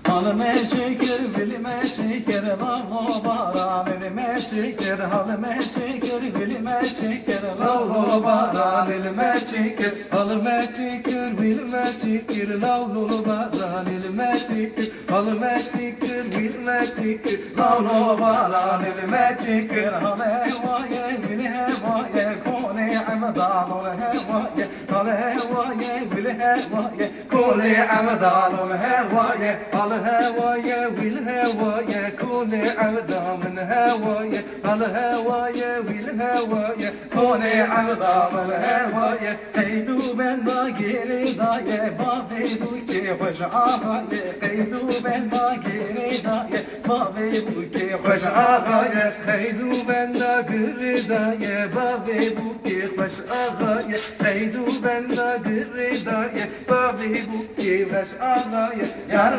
Halime şeker, bilime şeker, lavlo baran, elime şeker, halime şeker, bilime şeker, lavlo baran, elime şeker, halime şeker, bilime şeker, lavlo baran, elime şeker, halime şeker, bilime şeker, lavlo baran, elime şeker, hale vaye, bilhe vaye, kone amdan, he vaye, hale vaye, bilhe vaye, kone amdan, he vaye, الهوايا والهوايا كوني عبدا من هوايا الهوايا والهوايا كوني عبدا من هوايا قيدو من باقيني ضايع بابي بوكي وش عاغايا قيدو من باقيني ضايع بابي بوكي وش عاغايا قيدو من باقيني ضايع بابي بوكي وش عاغايا قيدو من باقيني ضايع بابي بوكي وش عاغايا يا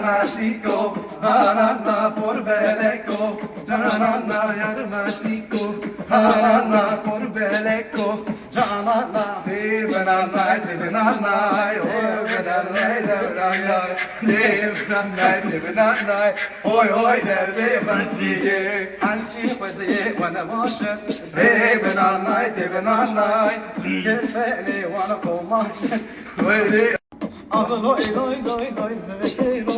Masico, Hanana por Beleco, Janana yar Masico, Hanana por Beleco, Janana Devanana, Devanana, oh Devanana, Devanana, oi oi Devanana, Anchi was the one of motion, Devanana, Devanana, Kefele one of motion, Loy loy loy loy vekero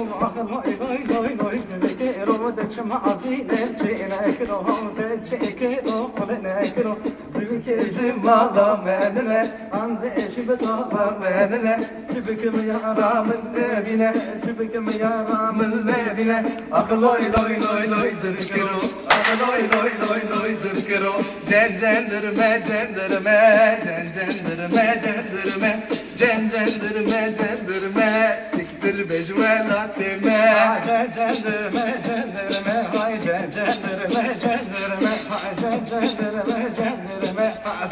loy loy loy loy vekero de chama azine chena ekro de chekero kolene ekro vekero mala menle ande shibta menle shibikim ya ramel levine shibikim ya ramel levine loy loy loy loy vekero loy loy loy loy vekero cenderme cenderme cenderme cenderme cenderme siktir becvelatime cenderme cenderme hay cenderme cenderme hay cenderme cenderme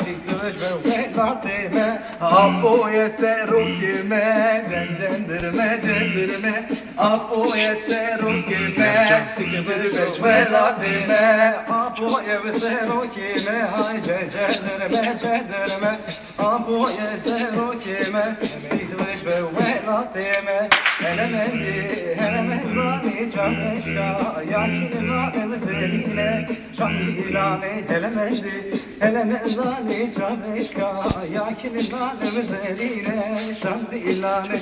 siktir becvelatime apoye serukime cenderme cenderme apoye serukime siktir becvelatime apoye serukime hay cenderme cenderme apoye serukime siktir becvelatime Elemendi, elemendani çameşka Yakinima emzeline Şamilane elemendi Elemendani çameşka Yakinima emzeline Şamilane